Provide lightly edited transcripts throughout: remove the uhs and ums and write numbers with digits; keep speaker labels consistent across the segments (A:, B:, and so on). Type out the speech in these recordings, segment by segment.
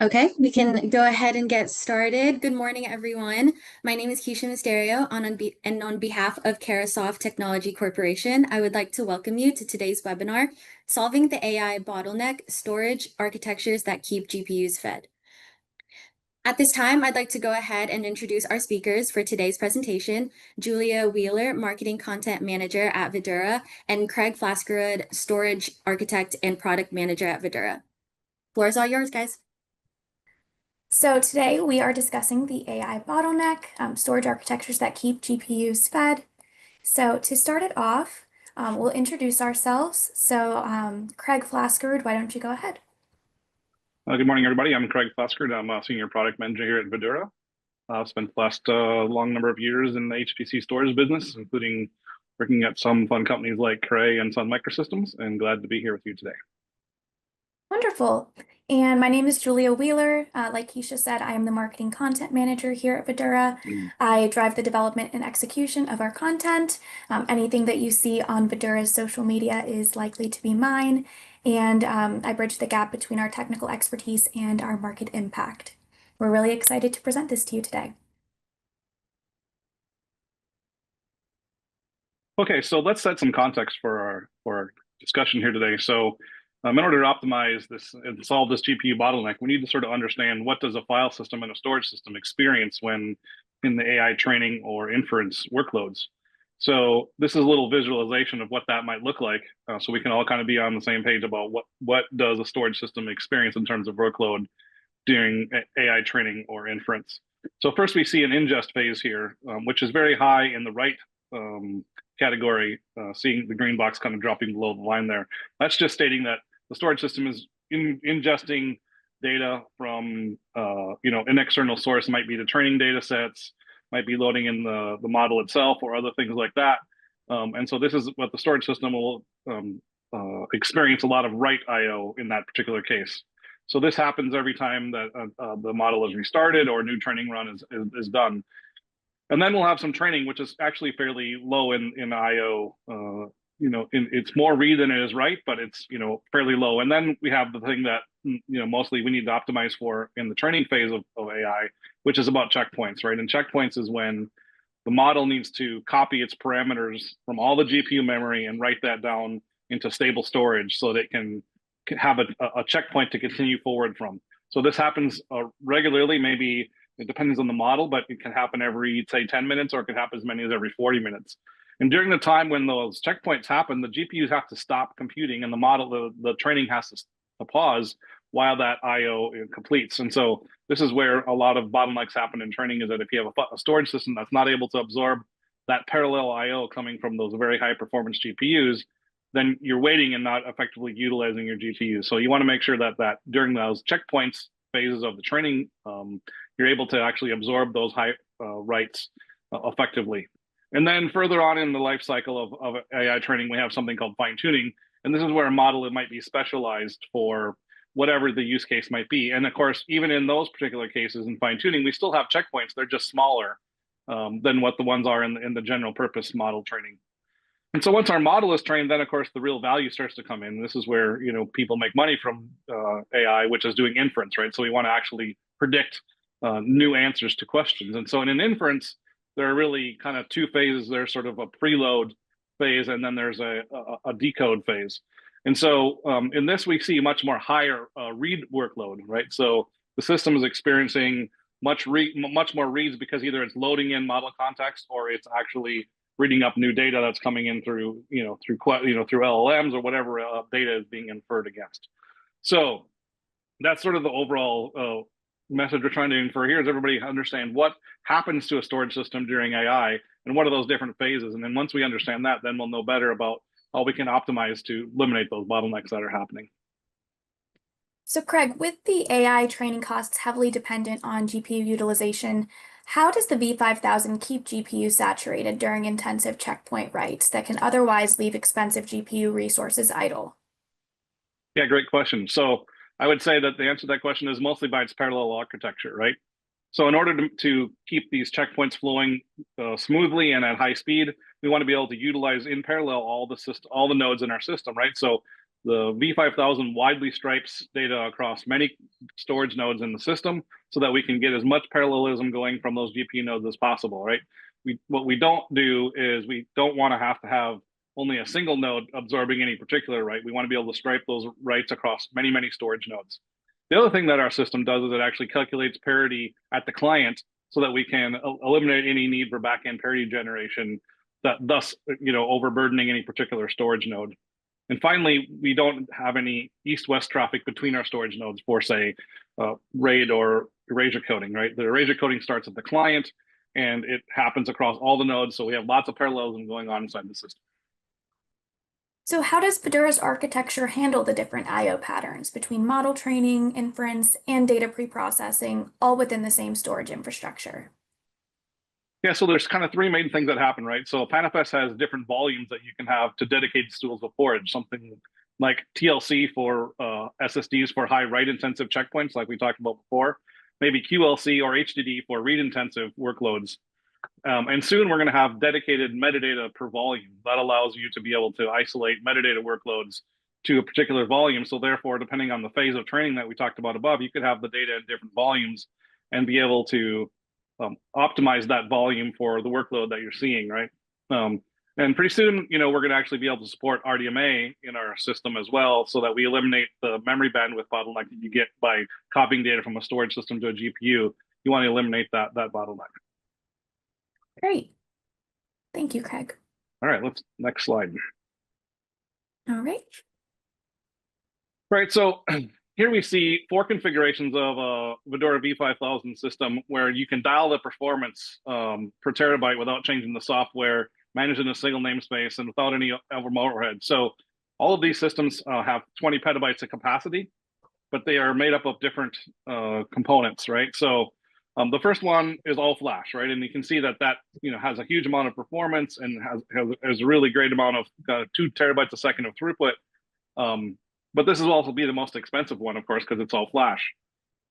A: Okay, we can go ahead and get started. Good morning, everyone. My name is Keisha Mysterio, and on behalf of Carasoft Technology Corporation, I would like to welcome you to today's webinar, Solving the AI Bottleneck, Storage Architectures that Keep GPUs Fed. At this time, I'd like to go ahead and introduce our speakers for today's presentation, Julia Wheeler, Marketing Content Manager at VDURA, and Craig Flaskerud, Storage Architect and Product Manager at VDURA. Floor is all yours, guys.
B: So today we are discussing the AI bottleneck, storage architectures that keep GPUs fed. So to start it off, we'll introduce ourselves. So Craig Flaskerud, why don't you go ahead?
C: Good morning, everybody. I'm Craig Flaskerud. I'm a Senior Product Manager here at VDURA. I've spent the last long number of years in the HPC storage business, including working at some fun companies like Cray and Sun Microsystems, and glad to be here with you today.
B: Wonderful. And my name is Julia Wheeler. Like Keisha said, I am the Marketing Content Manager here at VDURA. I drive the development and execution of our content. Anything that you see on VDURA's social media is likely to be mine. And I bridge the gap between our technical expertise and our market impact. We're really excited to present this to you today.
C: Okay, so let's set some context for our discussion here today. So in order to optimize this and solve this GPU bottleneck, we need to sort of understand what does a file system and a storage system experience when in the AI training or inference workloads. So this is a little visualization of what that might look like, so we can all kind of be on the same page about what does a storage system experience in terms of workload during AI training or inference. So first we see an ingest phase here, which is very high in the right category, seeing the green box kind of dropping below the line there. That's just stating that the storage system is ingesting data from an external source. Might be the training data sets, might be loading in the model itself or other things like that. And so this is what the storage system will experience a lot of write IO in that particular case. So this happens every time that the model is restarted or a new training run is done. And then we'll have some training, which is actually fairly low in IO. It's more read than it is write, but it's fairly low. And then we have the thing that mostly we need to optimize for in the training phase of AI, which is about checkpoints, right? And checkpoints is when the model needs to copy its parameters from all the GPU memory and write that down into stable storage so that it can have a checkpoint to continue forward from. So this happens regularly, maybe. It depends on the model, but it can happen every, say, 10 minutes, or it can happen as many as every 40 minutes. And during the time when those checkpoints happen, the GPUs have to stop computing and the training has to pause while that IO completes. And so this is where a lot of bottlenecks happen in training, is that if you have a storage system that's not able to absorb that parallel IO coming from those very high performance GPUs, then you're waiting and not effectively utilizing your GPUs. So you want to make sure that during those checkpoints phases of the training, you're able to actually absorb those high writes effectively. And then further on in the life cycle of AI training, we have something called fine tuning. And this is where a model might be specialized for whatever the use case might be. And of course, even in those particular cases in fine tuning, we still have checkpoints. They're just smaller than what the ones are in the general purpose model training. And so once our model is trained, then of course the real value starts to come in. This is where people make money from AI, which is doing inference, right? So we want to actually predict new answers to questions. And so in an inference, there are really kind of two phases. There's sort of a preload phase, and then there's a decode phase. And so in this, we see much more higher read workload, right? So the system is experiencing much more reads because either it's loading in model context or it's actually reading up new data that's coming in through LLMs or whatever data is being inferred against. So that's sort of the overall message we're trying to infer here, is everybody understand what happens to a storage system during AI and what are those different phases. And then once we understand that, then we'll know better about how we can optimize to eliminate those bottlenecks that are happening.
B: So Craig, with the AI training costs heavily dependent on GPU utilization, how does the V5000 keep GPU saturated during intensive checkpoint writes that can otherwise leave expensive GPU resources idle?
C: Yeah, great question. So I would say that the answer to that question is mostly by its parallel architecture, right? So in order to keep these checkpoints flowing smoothly and at high speed, we want to be able to utilize in parallel all the nodes in our system, right? So the V5000 widely stripes data across many storage nodes in the system so that we can get as much parallelism going from those GPU nodes as possible, right? What we don't do is we don't want to have only a single node absorbing any particular write. We want to be able to stripe those writes across many, many storage nodes. The other thing that our system does is it actually calculates parity at the client so that we can eliminate any need for backend parity generation, that thus, overburdening any particular storage node. And finally, we don't have any east-west traffic between our storage nodes for, say, RAID or erasure coding, right? The erasure coding starts at the client, and it happens across all the nodes, so we have lots of parallelism going on inside the system.
B: So how does VDURA's architecture handle the different I/O patterns between model training, inference, and data preprocessing, all within the same storage infrastructure?
C: Yeah, so there's kind of three main things that happen, right? So PanFS has different volumes that you can have to dedicated stools of forage, something like TLC for SSDs for high write-intensive checkpoints, like we talked about before, maybe QLC or HDD for read-intensive workloads. And soon we're going to have dedicated metadata per volume. That allows you to be able to isolate metadata workloads to a particular volume. So therefore, depending on the phase of training that we talked about above, you could have the data in different volumes and be able to optimize that volume for the workload that you're seeing, right? And pretty soon, we're going to actually be able to support RDMA in our system as well, so that we eliminate the memory bandwidth bottleneck that you get by copying data from a storage system to a GPU. You want to eliminate that bottleneck.
B: Great. Thank you, Craig.
C: All right, next slide.
B: All right.
C: Right, so here we see 4 configurations of a VDURA V5000 system where you can dial the performance per terabyte without changing the software, managed in a single namespace and without any overhead. So all of these systems have 20 petabytes of capacity, but they are made up of different components, right? So the first one is all flash, right? And you can see that has a huge amount of performance and has a really great amount of 2 terabytes a second of throughput. But this will also be the most expensive one, of course, because it's all flash.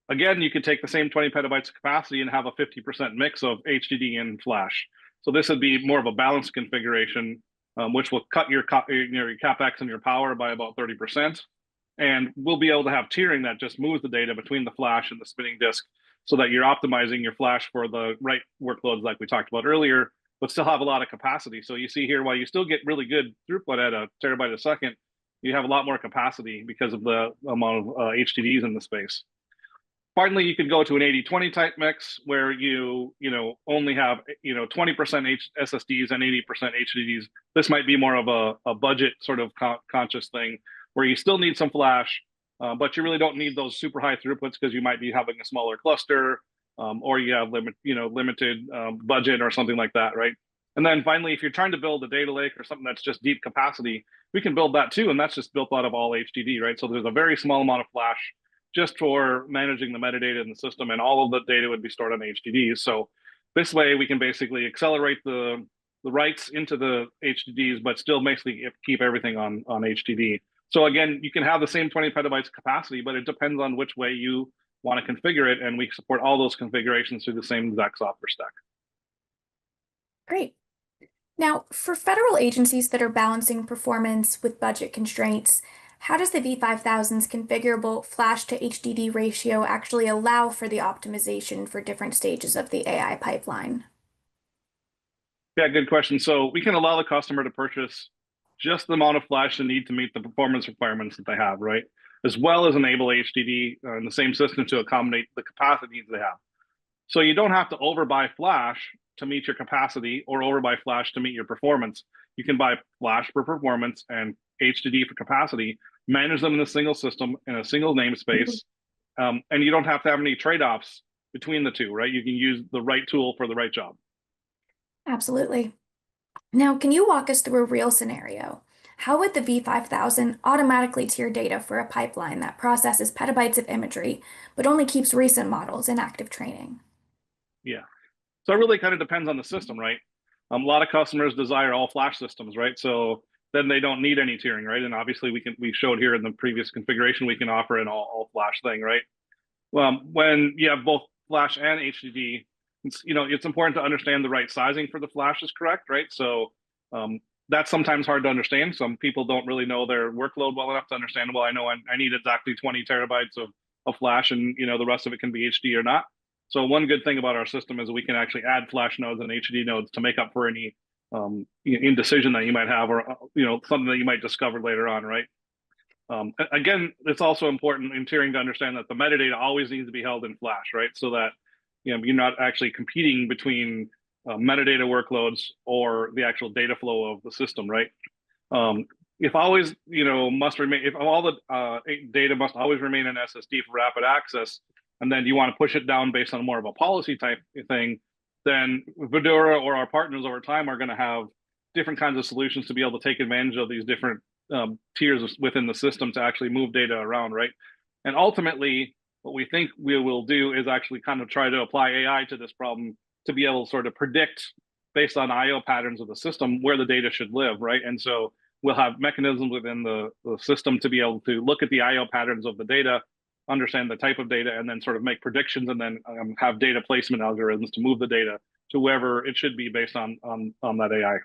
C: Again, you could take the same 20 petabytes of capacity and have a 50% mix of HDD and flash. So this would be more of a balanced configuration, which will cut your CapEx and your power by about 30%. And we'll be able to have tiering that just moves the data between the flash and the spinning disk so that you're optimizing your flash for the right workloads like we talked about earlier, but still have a lot of capacity. So you see here, while you still get really good throughput at a terabyte a second, you have a lot more capacity because of the amount of HDDs in the space. Finally, you could go to an 80-20 type mix where you only have 20% SSDs and 80% HDDs. This might be more of a budget sort of conscious thing where you still need some flash, but you really don't need those super high throughputs because you might be having a smaller cluster or you have limited budget or something like that, right? And then finally, if you're trying to build a data lake or something that's just deep capacity, we can build that too, and that's just built out of all HDD, right? So there's a very small amount of flash just for managing the metadata in the system, and all of the data would be stored on HDDs. So this way, we can basically accelerate the writes into the HDDs, but still basically keep everything on HDD. So again, you can have the same 20 petabytes capacity, but it depends on which way you want to configure it, and we support all those configurations through the same exact software stack.
B: Great. Now, for federal agencies that are balancing performance with budget constraints, how does the V5000's configurable flash to HDD ratio actually allow for the optimization for different stages of the AI pipeline?
C: Yeah, good question. So we can allow the customer to purchase just the amount of flash they need to meet the performance requirements that they have, right? As well as enable HDD in the same system to accommodate the capacity needs they have. So you don't have to overbuy flash to meet your capacity or overbuy flash to meet your performance. You can buy flash for performance and HDD for capacity, manage them in a single system in a single namespace, and you don't have to have any trade-offs between the two, right? You can use the right tool for the right job.
B: Absolutely. Now, can you walk us through a real scenario? How would the V5000 automatically tier data for a pipeline that processes petabytes of imagery, but only keeps recent models in active training?
C: Yeah. So it really kind of depends on the system, right? A lot of customers desire all flash systems, right? So then they don't need any tiering, right? And obviously we showed here in the previous configuration, we can offer an all flash thing, right? When you have both flash and HDD, it's important to understand the right sizing for the flash is correct, right? So That's sometimes hard to understand. Some people don't really know their workload well enough to understand, well, I know I need exactly 20 terabytes of flash, and the rest of it can be HD or not. So one good thing about our system is we can actually add flash nodes and HD nodes to make up for any indecision that you might have, or something that you might discover later on, right? Again, it's also important in tiering to understand that the metadata always needs to be held in flash, right? So that you're not actually competing between metadata workloads or the actual data flow of the system, right? If always, must remain, if all the data must always remain in SSD for rapid access, and then you want to push it down based on more of a policy type thing, then VDURA or our partners over time are going to have different kinds of solutions to be able to take advantage of these different tiers within the system to actually move data around, right? And ultimately, what we think we will do is actually kind of try to apply AI to this problem to be able to sort of predict based on IO patterns of the system where the data should live, right? And so we'll have mechanisms within the system to be able to look at the IO patterns of the data, understand the type of data, and then sort of make predictions, and then have data placement algorithms to move the data to wherever it should be based on that AI.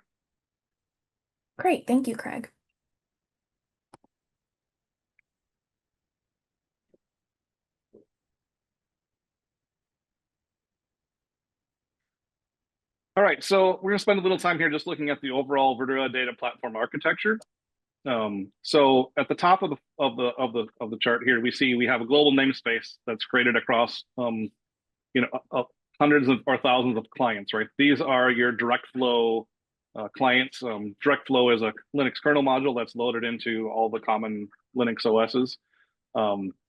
B: Great, thank you, Craig.
C: All right, so we're going to spend a little time here just looking at the overall VDURA data platform architecture. So at the top of the chart here, we have a global namespace that's created across hundreds of or thousands of clients, right? These are your direct flow clients. Direct flow is a Linux kernel module that's loaded into all the common Linux OSs.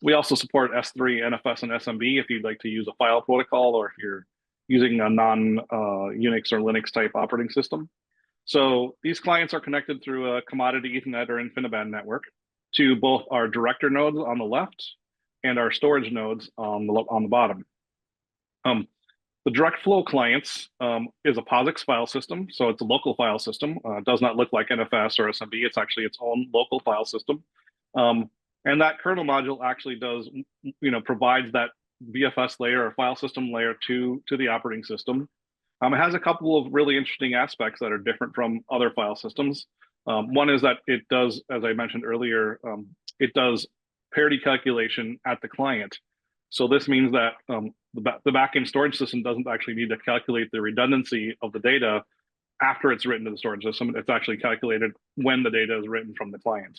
C: We also support S3, NFS, and SMB if you'd like to use a file protocol, or if you're using a non-Unix or Linux type operating system. So these clients are connected through a commodity Ethernet or InfiniBand network to both our director nodes on the left and our storage nodes on the bottom. The direct flow clients is a POSIX file system, so it's a local file system. It does not look like NFS or SMB. It's actually its own local file system. And that kernel module actually does, provides that VFS layer or file system layer to the operating system. It has a couple of really interesting aspects that are different from other file systems. One is that it does, as I mentioned earlier, it does parity calculation at the client. So this means that the backend storage system doesn't actually need to calculate the redundancy of the data after it's written to the storage system. It's actually calculated when the data is written from the client.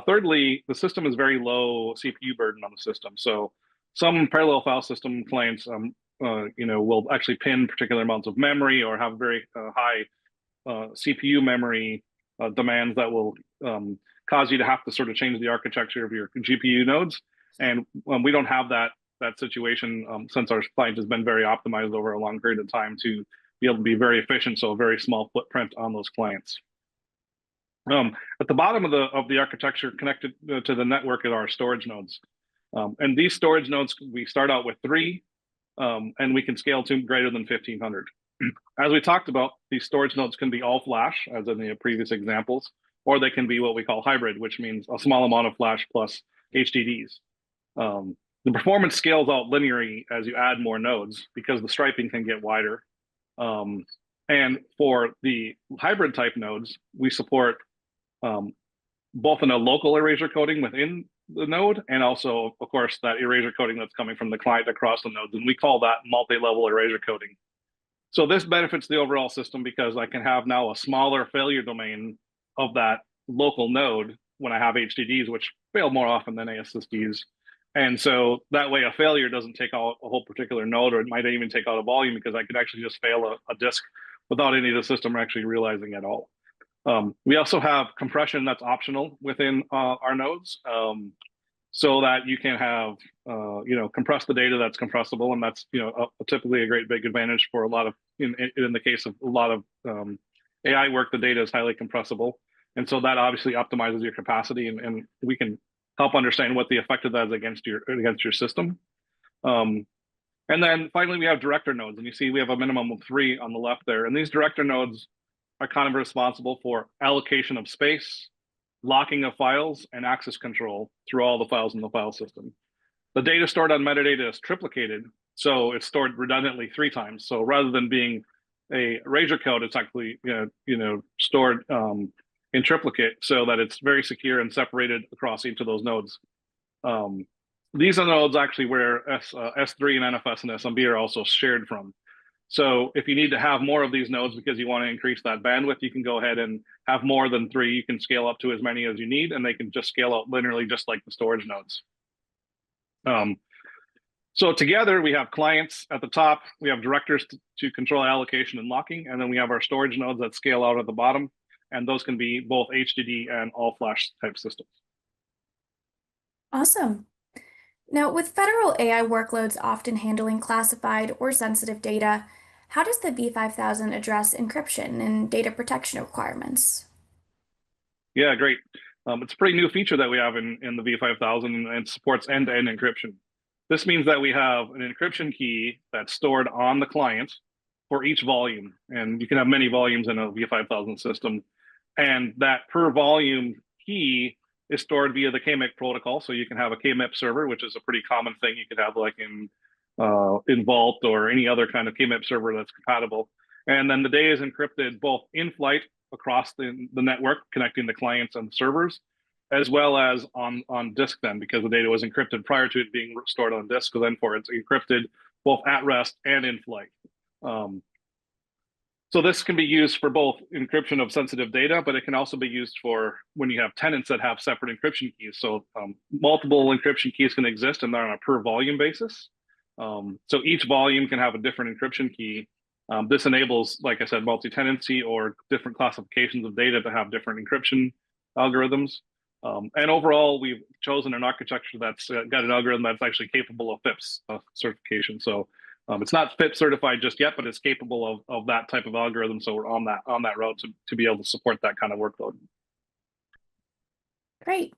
C: Thirdly, the system is very low CPU burden on the system. So some parallel file system clients, will actually pin particular amounts of memory or have very high CPU memory demands that will cause you to have to sort of change the architecture of your GPU nodes. And we don't have that situation since our client has been very optimized over a long period of time to be able to be very efficient. So a very small footprint on those clients. At the bottom of the architecture connected to the network are our storage nodes. And these storage nodes, we start out with 3, and we can scale to greater than 1,500. As we talked about, these storage nodes can be all flash, as in the previous examples, or they can be what we call hybrid, which means a small amount of flash plus HDDs. The performance scales out linearly as you add more nodes because the striping can get wider. And for the hybrid type nodes, we support both in a local erasure coding within the node, and also, of course, that erasure coding that's coming from the client across the nodes. And we call that multi-level erasure coding. So this benefits the overall system because I can have now a smaller failure domain of that local node when I have HDDs, which fail more often than ASSDs. And so that way a failure doesn't take out a whole particular node, or it might even take out a volume, because I could actually just fail a disk without any of the system actually realizing at all. We also have compression that's optional within our nodes, so that you can have, compress the data that's compressible, and that's, typically a great big advantage for a lot of, in the case of a lot of AI work, the data is highly compressible, and so that obviously optimizes your capacity, and we can help understand what the effect of that is against your system. And then finally, we have director nodes, and you see we have a minimum of 3 on the left there, and these director nodes are kind of responsible for allocation of space, locking of files, and access control through all the files in the file system. The data stored on metadata is triplicated, so it's stored redundantly 3 times. So rather than being a razor code, it's actually stored in triplicate so that it's very secure and separated across each of those nodes. These are the nodes actually where S3 and NFS and SMB are also shared from. So if you need to have more of these nodes because you want to increase that bandwidth, you can go ahead and have more than 3. You can scale up to as many as you need, and they can just scale out linearly, just like the storage nodes. So together we have clients at the top, we have directors to control allocation and locking, and then we have our storage nodes that scale out at the bottom, and those can be both HDD and all-flash type systems.
B: Awesome. Now, with federal AI workloads often handling classified or sensitive data, how does the V5000 address encryption and data protection requirements?
C: Yeah, great. It's a pretty new feature that we have in the V5000, and it supports end-to-end encryption. This means that we have an encryption key that's stored on the client for each volume, and you can have many volumes in a V5000 system, and that per volume key is stored via the KMIP protocol. So you can have a KMIP server, which is a pretty common thing you could have like in Vault or any other kind of KMIP server that's compatible. And then the data is encrypted both in flight across the network, connecting the clients and the servers, as well as on disk then, because the data was encrypted prior to it being stored on disk. So then for it's encrypted both at rest and in flight. So this can be used for both encryption of sensitive data, but it can also be used for when you have tenants that have separate encryption keys. So multiple encryption keys can exist, and they're on a per volume basis. So each volume can have a different encryption key. This enables, like I said, multi-tenancy or different classifications of data to have different encryption algorithms. And overall, we've chosen an architecture that's got an algorithm that's actually capable of FIPS certification. So it's not FIPS certified just yet, but it's capable of that type of algorithm. So we're on that route to be able to support that kind of workload.
B: Great.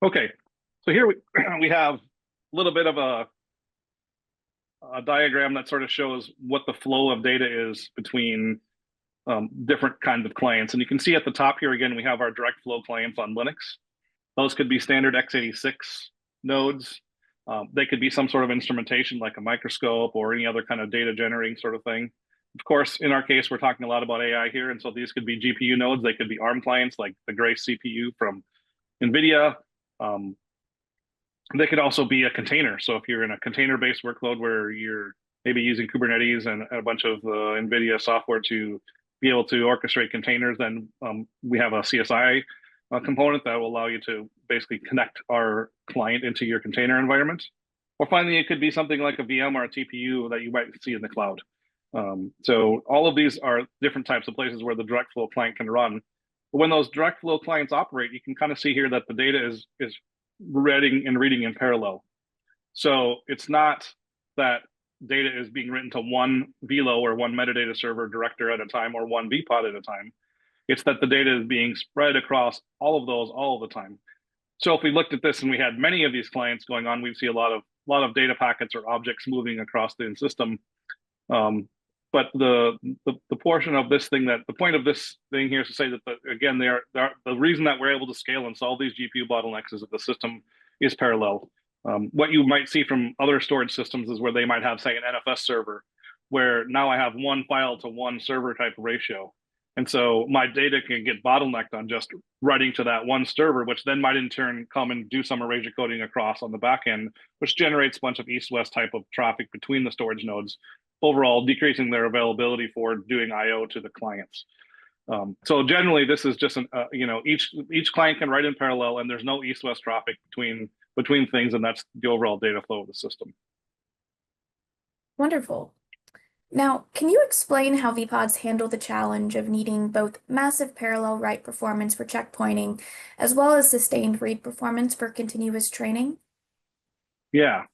C: Okay, so here we have a little bit of a diagram that sort of shows what the flow of data is between different kinds of clients. And you can see at the top here, again, we have our direct flow clients on Linux. Those could be standard x86 nodes. They could be some sort of instrumentation like a microscope or any other kind of data generating sort of thing. Of course, in our case, we're talking a lot about AI here. And so these could be GPU nodes. They could be ARM clients like the Grace CPU from NVIDIA. They could also be a container. So if you're in a container-based workload where you're maybe using Kubernetes and a bunch of NVIDIA software to be able to orchestrate containers, then we have a CSI component that will allow you to basically connect our client into your container environment. Or finally, it could be something like a VM or a TPU that you might see in the cloud. So all of these are different types of places where the direct flow client can run. But when those direct flow clients operate, you can kind of see here that the data is reading and reading in parallel. So it's not that data is being written to one VLO or one metadata server director at a time or one VPOD at a time. It's that the data is being spread across all of those all the time. So if we looked at this and we had many of these clients going on, we'd see a lot of data packets or objects moving across the system. But the portion of this thing the point of this thing here is to say that again, the reason that we're able to scale and solve these GPU bottlenecks is that the system is parallel. What you might see from other storage systems is where they might have, say, an NFS server, where now I have one file to one server type ratio. And so my data can get bottlenecked on just writing to that one server, which then might in turn come and do some erasure coding across on the back end, which generates a bunch of east-west type of traffic between the storage nodes, overall decreasing their availability for doing I/O to the clients. So generally, this is just each client can write in parallel, and there's no east-west traffic between things, and that's the overall data flow of the system.
B: Wonderful. Now, can you explain how VPODs handle the challenge of needing both massive parallel write performance for checkpointing, as well as sustained read performance for continuous training?
C: Yeah.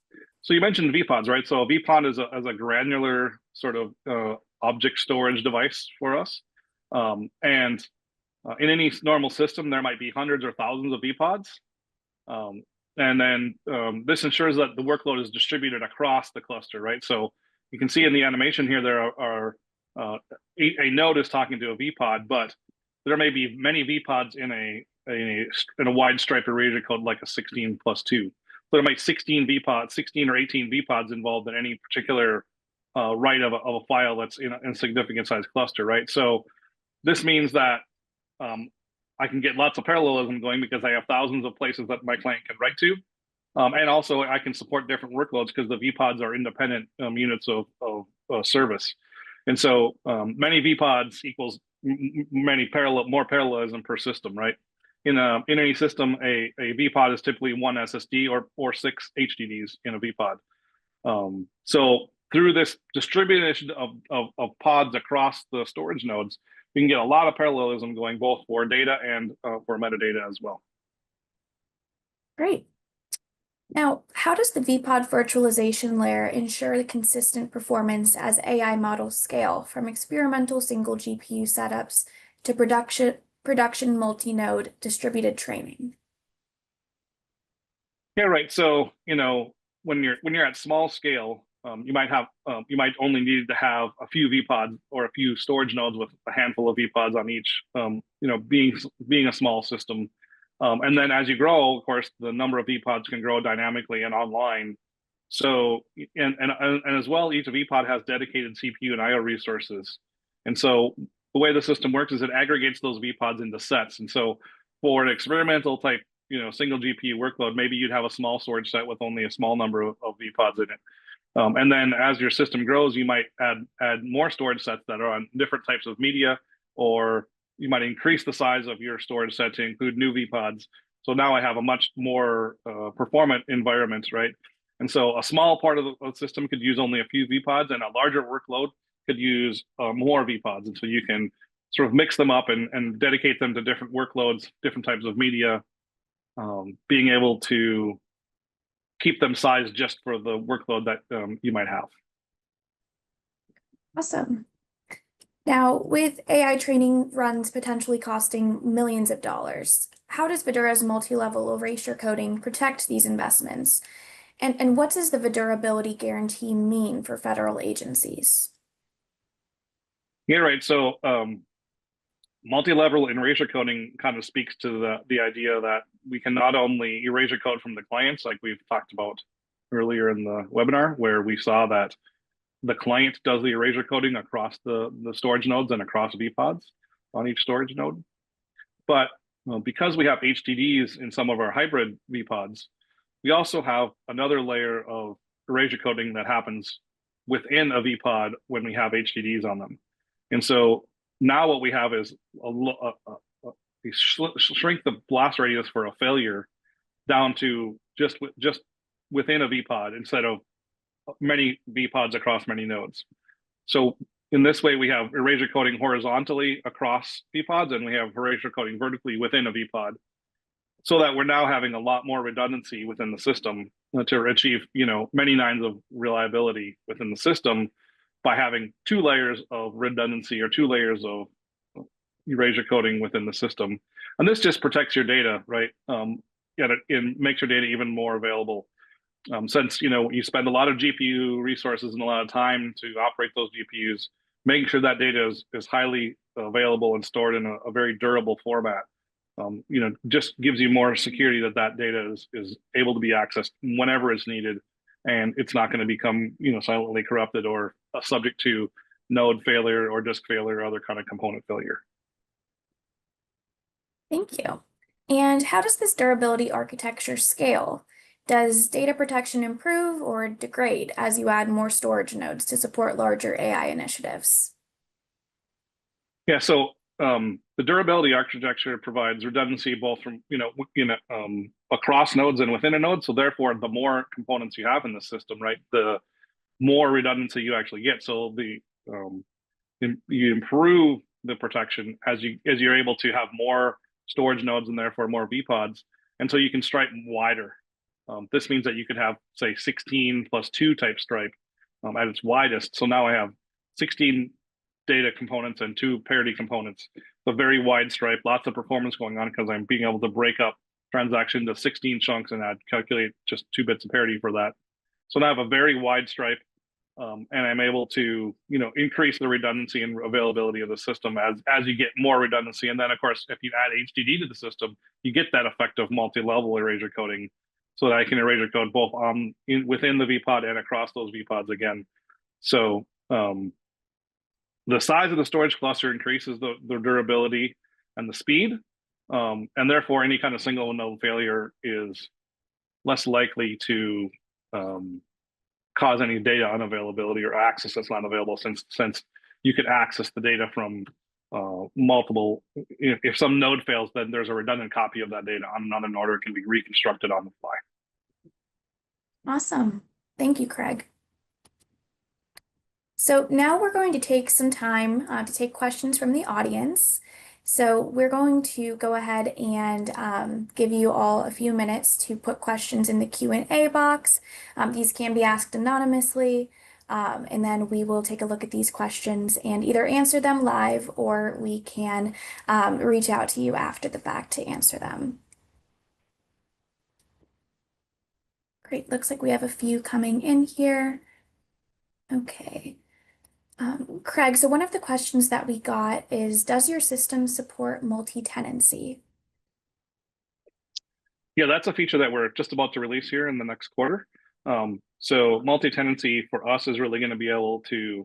C: So you mentioned VPODs, right? So a VPOD is a granular sort of object storage device for us. And in any normal system, there might be hundreds or thousands of VPODs. And then this ensures that the workload is distributed across the cluster, right? So you can see in the animation here, there are a node is talking to a VPOD, but there may be many VPODs in a wide stripe erasure code like a 16+2. there might 16 VPODs, 16 or 18 VPODs involved in any particular write of a file that's in a significant size cluster, right? So this means that I can get lots of parallelism going because I have thousands of places that my client can write to. And also I can support different workloads because the VPODs are independent units of service. And so many VPODs equals more parallelism per system, right? In any system, a VPOD is typically one SSD or 6 HDDs in a VPOD. So through this distribution of pods across the storage nodes, we can get a lot of parallelism going both for data and for metadata as well.
B: Great. Now, how does the VPOD virtualization layer ensure the consistent performance as AI models scale from experimental single GPU setups to production multi-node distributed training?
C: Yeah, right. So, when you're at small scale, you might only need to have a few VPODs or a few storage nodes with a handful of VPODs on each. Being a small system, and then as you grow, of course, the number of VPODs can grow dynamically and online. So, and as well, each VPOD has dedicated CPU and I/O resources. And so the way the system works is it aggregates those VPODs into sets. And so for an experimental type, single GPU workload, maybe you'd have a small storage set with only a small number of VPODs in it. And then as your system grows, you might add more storage sets that are on different types of media, or you might increase the size of your storage set to include new VPODs. So now I have a much more performant environment, right? And so a small part of the system could use only a few VPODs, and a larger workload could use more VPODs. And so you can sort of mix them up and dedicate them to different workloads, different types of media, being able to keep them sized just for the workload that you might have.
B: Awesome. Now, with AI training runs potentially costing millions of dollars, how does VDURA's multi-level erasure coding protect these investments? And what does the VDURability guarantee mean for federal agencies?
C: Yeah, right. So multi-level erasure coding kind of speaks to the idea that we can not only erasure code from the clients, like we've talked about earlier in the webinar, where we saw that the client does the erasure coding across the storage nodes and across VPODs on each storage node. But because we have HDDs in some of our hybrid VPODs, we also have another layer of erasure coding that happens within a VPOD when we have HDDs on them. And so now what we have is we shrink the blast radius for a failure down to just within a VPOD instead of many VPODs across many nodes. So in this way, we have erasure coding horizontally across VPODs, and we have erasure coding vertically within a VPOD, so that we're now having a lot more redundancy within the system to achieve, many nines of reliability within the system by having two layers of redundancy or two layers of erasure coding within the system. And this just protects your data, right? It makes your data even more available. Since you spend a lot of GPU resources and a lot of time to operate those GPUs, making sure that data is highly available and stored in a very durable format, just gives you more security that data is able to be accessed whenever it's needed, and it's not going to become silently corrupted or subject to node failure or disk failure or other kind of component failure.
B: Thank you. And how does this durability architecture scale? Does data protection improve or degrade as you add more storage nodes to support larger AI initiatives?
C: Yeah, so the durability architecture provides redundancy both from across nodes and within a node. So therefore, the more components you have in the system, right, the more redundancy you actually get. So you improve the protection as you're able to have more storage nodes and therefore more VPODs, and so you can stripe wider. This means that you could have, say, 16 plus 2 type stripe at its widest. So now I have 16 data components and 2 parity components. A very wide stripe, lots of performance going on because I'm being able to break up transaction to 16 chunks and calculate just 2 bits of parity for that. So now I have a very wide stripe, and I'm able to increase the redundancy and availability of the system as you get more redundancy. And then, of course, if you add HDD to the system, you get that effect of multi-level erasure coding. so that I can erase your code both within the VPOD and across those VPODs again. So the size of the storage cluster increases the durability and the speed, and therefore any kind of single node failure is less likely to cause any data unavailability or access that's not available, since you could access the data from multiple. If some node fails, then there's a redundant copy of that data on another node, or it can be reconstructed on the fly.
B: Awesome. Thank you, Craig. So now we're going to take some time to take questions from the audience. So we're going to go ahead and give you all a few minutes to put questions in the Q&A box. These can be asked anonymously, and then we will take a look at these questions and either answer them live, or we can reach out to you after the fact to answer them. Great, looks like we have a few coming in here. Okay. Craig, so one of the questions that we got is, does your system support multi-tenancy?
C: Yeah, that's a feature that we're just about to release here in the next quarter. So multi-tenancy for us is really going to be able to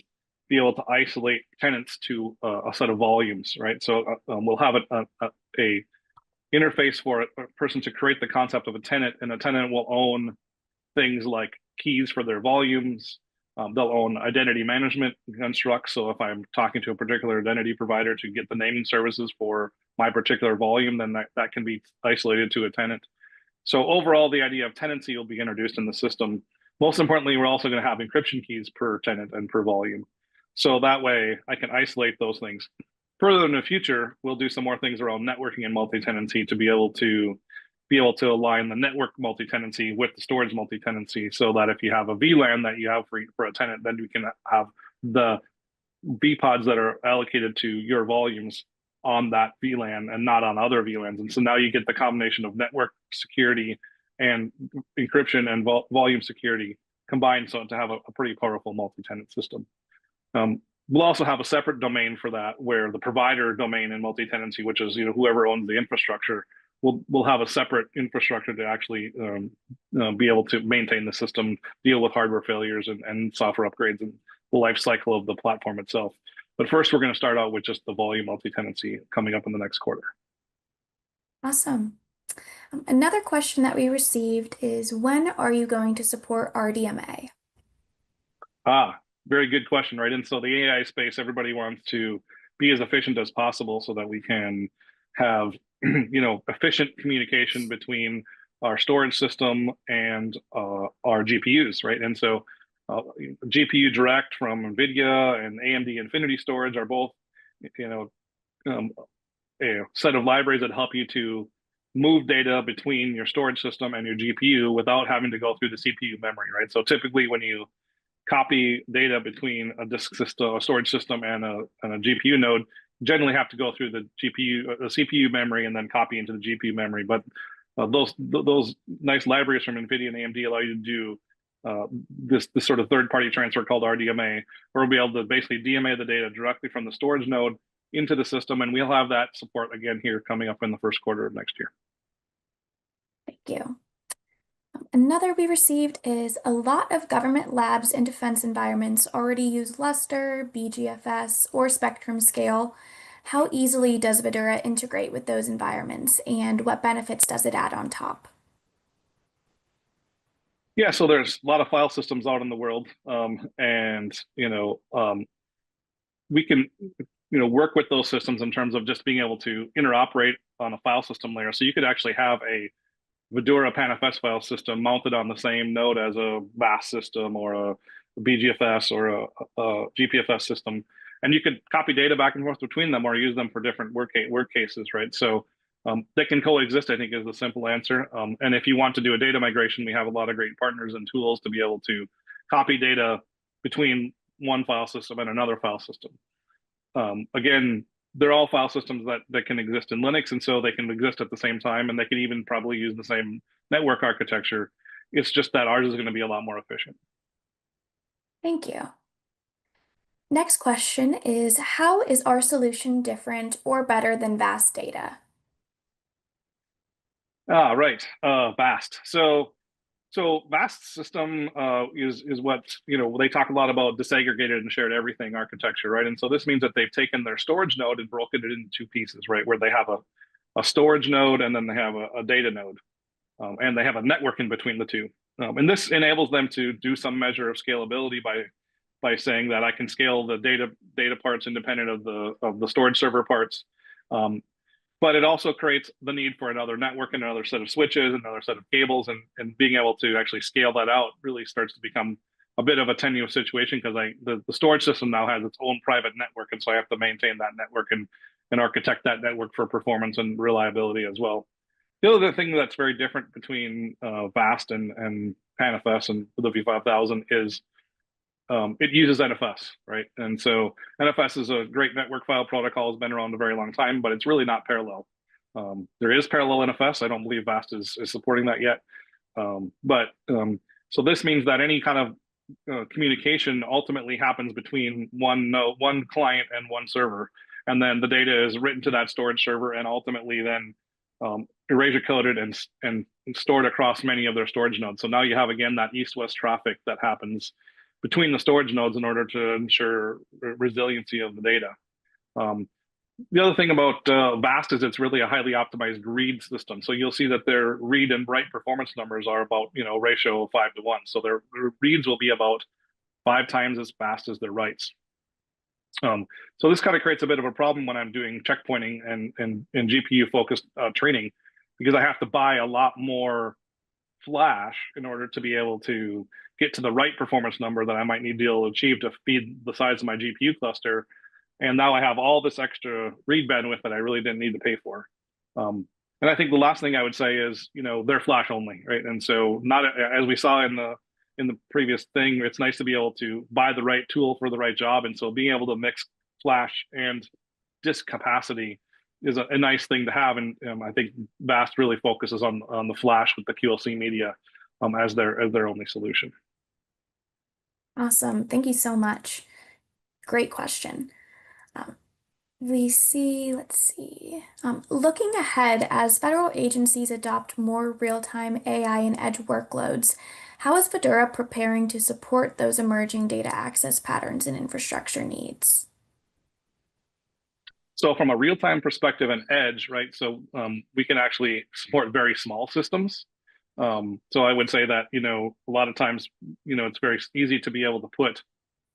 C: isolate tenants to a set of volumes, right? So we'll have a interface for a person to create the concept of a tenant, and a tenant will own things like keys for their volumes. They'll own identity management constructs. So if I'm talking to a particular identity provider to get the naming services for my particular volume, then that can be isolated to a tenant. So overall, the idea of tenancy will be introduced in the system. Most importantly, we're also going to have encryption keys per tenant and per volume. So that way I can isolate those things. Further in the future, we'll do some more things around networking and multi-tenancy to be able to align the network multi-tenancy with the storage multi-tenancy, so that if you have a VLAN that you have for a tenant, then we can have the VPODs that are allocated to your volumes on that VLAN and not on other VLANs. And so now you get the combination of network security and encryption and volume security combined, so to have a pretty powerful multi-tenant system. We'll also have a separate domain for that, where the provider domain in multi-tenancy, which is whoever owns the infrastructure, we'll have a separate infrastructure to actually be able to maintain the system, deal with hardware failures and software upgrades, and the life cycle of the platform itself. But first, we're going to start out with just the volume multi-tenancy coming up in the next quarter.
B: Awesome. Another question that we received is, when are you going to support RDMA?
C: Very good question, right? And so the AI space, everybody wants to be as efficient as possible so that we can have efficient communication between our storage system and our GPUs, right? And so GPU Direct from NVIDIA and AMD Infinity Storage are both, a set of libraries that help you to move data between your storage system and your GPU without having to go through the CPU memory, right? So typically when you copy data between a disk system, a storage system, and a GPU node, generally have to go through the CPU memory and then copy into the GPU memory. But those nice libraries from NVIDIA and AMD allow you to do this sort of third-party transfer called RDMA, where we'll be able to basically DMA the data directly from the storage node into the system, and we'll have that support again here coming up in the first quarter of next year.
B: Thank you. Another we received is, a lot of government labs and defense environments already use Lustre, BGFS, or Spectrum Scale. How easily does VDURA integrate with those environments, and what benefits does it add on top?
C: Yeah, so there's a lot of file systems out in the world, and we can work with those systems in terms of just being able to interoperate on a file system layer. So you could actually have a VDURA PANFS file system mounted on the same node as a VAS system or a BGFS or a GPFS system, and you could copy data back and forth between them or use them for different work cases, right? So they can coexist, I think, is the simple answer. And if you want to do a data migration, we have a lot of great partners and tools to be able to copy data between one file system and another file system. Again, they're all file systems that can exist in Linux, and so they can exist at the same time, and they can even probably use the same network architecture. It's just that ours is going to be a lot more efficient.
B: Thank you. Next question is, how is our solution different or better than VAST data?
C: Right, VAST. So So VAST system is what, they talk a lot about disaggregated and shared everything architecture, right? And so this means that they've taken their storage node and broken it into two pieces, right? Where they have a storage node and then they have a data node, and they have a network in between the two. And this enables them to do some measure of scalability by saying that I can scale the data parts independent of the storage server parts. But it also creates the need for another network, another set of switches, another set of cables, and being able to actually scale that out really starts to become a bit of a tenuous situation because the storage system now has its own private network, and so I have to maintain that network and architect that network for performance and reliability as well. The other thing that's very different between VAST and PANFS and the V5000 is it uses NFS, right? And so NFS is a great network file protocol, has been around a very long time, but it's really not parallel. There is parallel NFS. I don't believe VAST is supporting that yet. So this means that any kind of communication ultimately happens between one client and one server, and then the data is written to that storage server and ultimately then erasure coded and stored across many of their storage nodes. So now you have again that east-west traffic that happens between the storage nodes in order to ensure resiliency of the data. The other thing about VAST is it's really a highly optimized read system. So you'll see that their read and write performance numbers are about ratio of 5 to 1. So their reads will be about 5 times as fast as their writes. So this kind of creates a bit of a problem when I'm doing checkpointing and GPU focused training, because I have to buy a lot more flash in order to be able to get to the right performance number that I might need to be able to achieve to feed the size of my GPU cluster. And now I have all this extra read bandwidth that I really didn't need to pay for. And I think the last thing I would say is, they're flash only, right? And so not as we saw in the previous thing, it's nice to be able to buy the right tool for the right job. And so being able to mix flash and disk capacity is a nice thing to have. And I think VAST really focuses on the flash with the QLC media as their only solution.
B: Awesome. Thank you so much. Great question. Let's see. Looking ahead, as federal agencies adopt more real-time AI and edge workloads, how is VDURA preparing to support those emerging data access patterns and infrastructure needs?
C: So from a real-time perspective and edge, right? So we can actually support very small systems. So I would say that, a lot of times, it's very easy to be able to put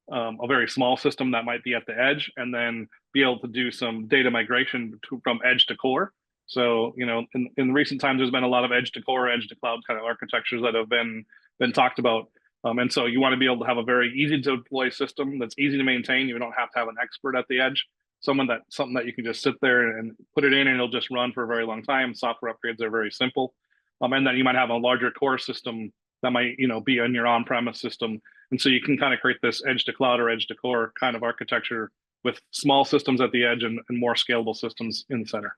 C: a very small system that might be at the edge and then be able to do some data migration from edge to core. So, in recent times, there's been a lot of edge to core, edge to cloud kind of architectures that have been talked about. And so you want to be able to have a very easy to deploy system that's easy to maintain. You don't have to have an expert at the edge, something that you can just sit there and put it in and it'll just run for a very long time. Software upgrades are very simple. And then you might have a larger core system that might, be on your on-premise system. And so you can kind of create this edge to cloud or edge to core kind of architecture with small systems at the edge and more scalable systems in the center.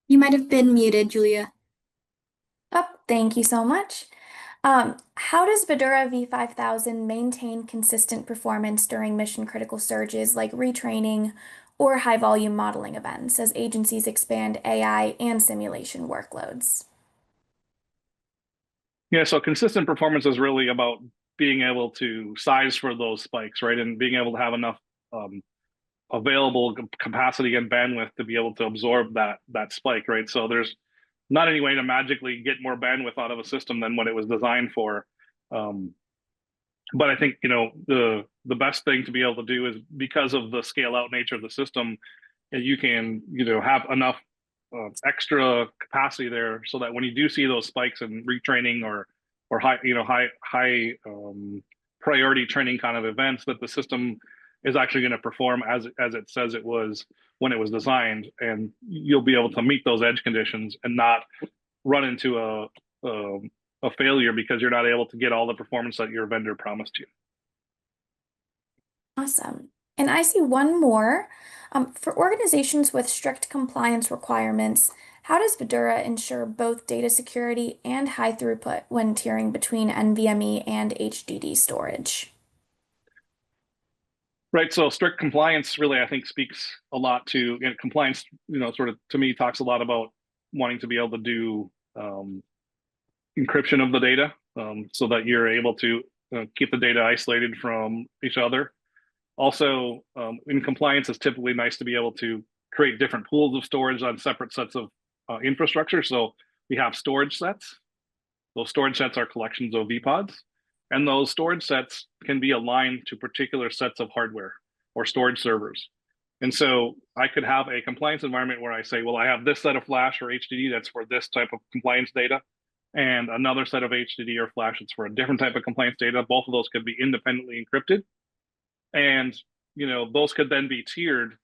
A: You might have been muted, Julia.
B: Oh, thank you so much. How does VDURA V5000 maintain consistent performance during mission-critical surges like retraining or high-volume modeling events as agencies expand AI and simulation workloads?
C: Yeah, so consistent performance is really about being able to size for those spikes, right? And being able to have enough available capacity and bandwidth to be able to absorb that spike, right? So there's not any way to magically get more bandwidth out of a system than what it was designed for. But I think the best thing to be able to do is, because of the scale out nature of the system, you can have enough extra capacity there so that when you do see those spikes in retraining or high priority training kind of events, that the system is actually going to perform as it says it was when it was designed, and you'll be able to meet those edge conditions and not run into a failure because you're not able to get all the performance that your vendor promised you.
B: Awesome. And I see one more. For organizations with strict compliance requirements, how does VDURA ensure both data security and high throughput when tiering between NVMe and HDD storage?
C: Right. So strict compliance really, I think, speaks a lot to, compliance, sort of to me talks a lot about wanting to be able to do encryption of the data, so that you're able to keep the data isolated from each other. Also, in compliance, it's typically nice to be able to create different pools of storage on separate sets of infrastructure. So we have storage sets. Those storage sets are collections of VPODs, and those storage sets can be aligned to particular sets of hardware or storage servers. And so I could have a compliance environment where I say, well, I have this set of flash or HDD that's for this type of compliance data, and another set of HDD or flash that's for a different type of compliance data. Both of those could be independently encrypted. And those could then be tiered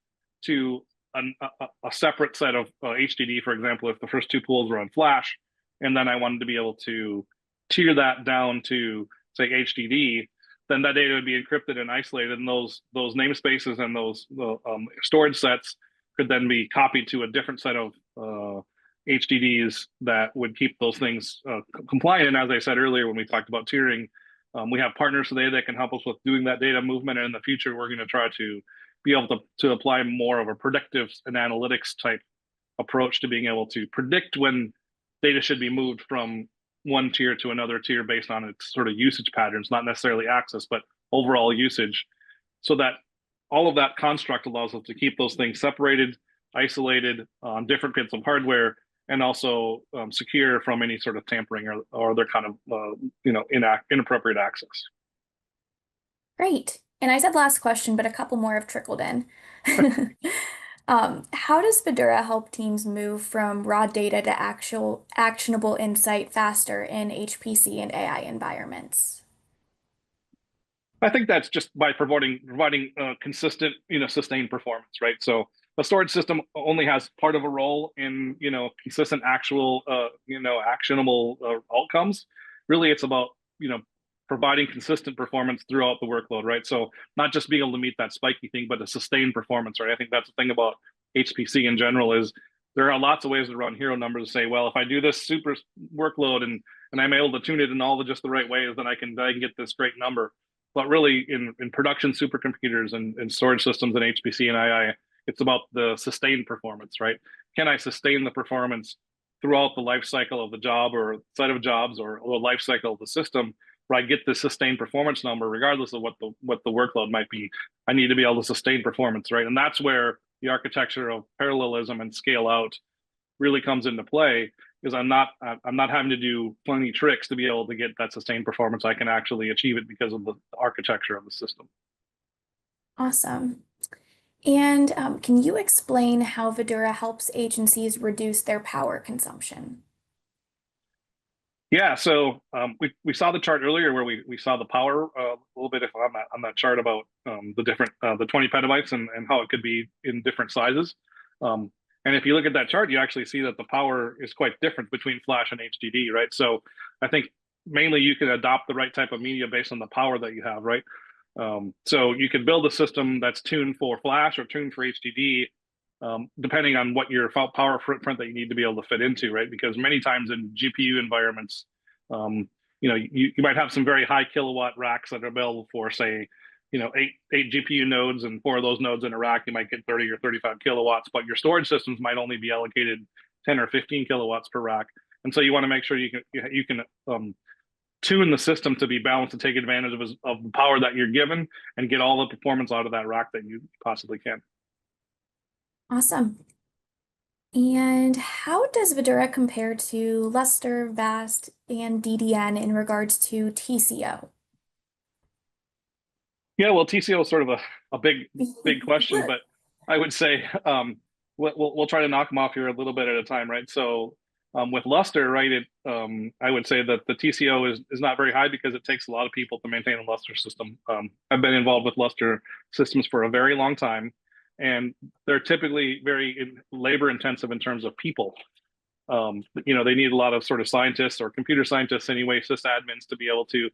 C: to a separate set of HDD, for example, if the first two pools were on flash, and then I wanted to be able to tier that down to, say, HDD, then that data would be encrypted and isolated, and those namespaces and those storage sets could then be copied to a different set of HDDs that would keep those things compliant. And as I said earlier, when we talked about tiering, we have partners today that can help us with doing that data movement. And in the future, we're going to try to be able to apply more of a predictive and analytics type approach to being able to predict when data should be moved from one tier to another tier based on its sort of usage patterns, not necessarily access, but overall usage, so that all of that construct allows us to keep those things separated, isolated on different bits of hardware, and also secure from any sort of tampering or other kind of inappropriate access.
B: Great. And I said last question, but a couple more have trickled in. How does VDURA help teams move from raw data to actual actionable insight faster in HPC and AI environments?
C: I think that's just by providing consistent, sustained performance, right? So a storage system only has part of a role in, consistent, actual, actionable outcomes. Really, it's about, providing consistent performance throughout the workload, right? So not just being able to meet that spiky thing, but a sustained performance, right? I think that's the thing about HPC in general is there are lots of ways to run hero numbers to say, well, if I do this super workload and I'm able to tune it in all just the right ways, then I can get this great number. But really, in production supercomputers and storage systems and HPC and AI, it's about the sustained performance, right? Can I sustain the performance throughout the life cycle of the job or set of jobs or the life cycle of the system, where I get the sustained performance number, regardless of what the workload might be? I need to be able to sustain performance, right? And that's where the architecture of parallelism and scale out really comes into play, is I'm not having to do plenty tricks to be able to get that sustained performance. I can actually achieve it because of the architecture of the system.
B: Awesome. And can you explain how VDURA helps agencies reduce their power consumption?
C: Yeah, so we saw the chart earlier where we saw the power a little bit on that chart about the different the 20 petabytes and how it could be in different sizes. And if you look at that chart, you actually see that the power is quite different between flash and HDD, right? So I think mainly you can adopt the right type of media based on the power that you have, right? So you can build a system that's tuned for flash or tuned for HDD, depending on what your power footprint that you need to be able to fit into, right? Because many times in GPU environments, you might have some very high kilowatt racks that are available for, say, eight GPU nodes, and 4 of those nodes in a rack, you might get 30 or 35 kilowatts, but your storage systems might only be allocated 10 or 15 kilowatts per rack. And so you want to make sure you can tune the system to be balanced to take advantage of the power that you're given and get all the performance out of that rack that you possibly can.
B: Awesome. And how does VDURA compare to Lustre, VAST, and DDN in regards to TCO?
C: Yeah, well, TCO is sort of a big question, but I would say we'll try to knock them off here a little bit at a time, right? So with Lustre, right, I would say that the TCO is not very high because it takes a lot of people to maintain a Lustre system. I've been involved with Lustre systems for a very long time, and they're typically very labor intensive in terms of people. They need a lot of sort of scientists or computer scientists anyway, sysadmins, to be able to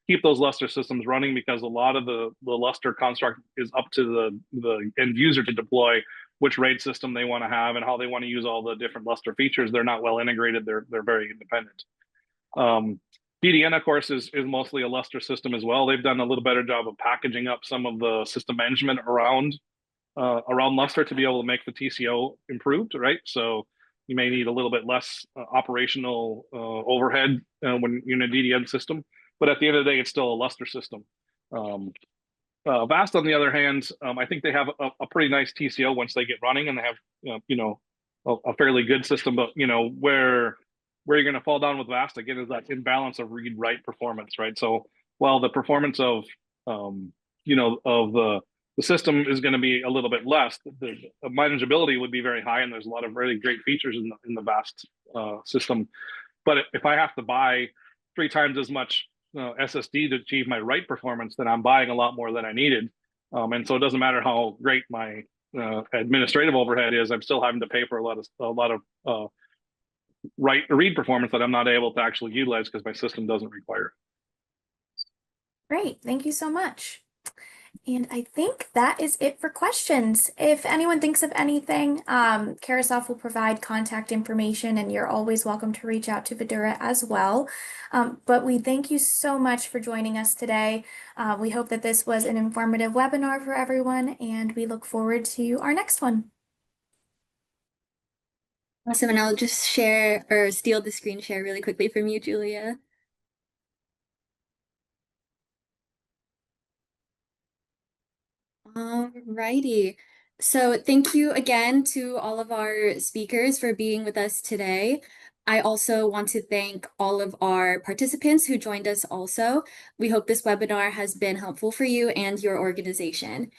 C: keep those Lustre systems running, because a lot of the Lustre construct is up to the end user to deploy which RAID system they want to have and how they want to use all the different Lustre features. They're not well integrated. They're very independent. DDN, of course, is mostly a Lustre system as well. They've done a little better job of packaging up some of the system management around Lustre to be able to make the TCO improved, right? So you may need a little bit less operational overhead when you're in a DDN system, but at the end of the day, it's still a Lustre system. Vast, on the other hand, I think they have a pretty nice TCO once they get running, and they have a fairly good system. But where you're going to fall down with Vast again is that imbalance of read write performance, right? So while the performance of the system is going to be a little bit less, the manageability would be very high, and there's a lot of really great features in the Vast system. But if I have to buy 3 times as much SSD to achieve my write performance, then I'm buying a lot more than I needed. And so it doesn't matter how great my administrative overhead is, I'm still having to pay for a lot of read performance that I'm not able to actually utilize because my system doesn't require.
B: Great, thank you so much. And I think that is it for questions. If anyone thinks of anything, Carasoft will provide contact information, and you're always welcome to reach out to VDURA as well. But we thank you so much for joining us today. We hope that this was an informative webinar for everyone, and we look forward to our next one.
A: Awesome, and I'll just share or steal the screen share really quickly from you, Julia. Alrighty. So thank you again to all of our speakers for being with us today. I also want to thank all of our participants who joined us also. We hope this webinar has been helpful for you and your organization.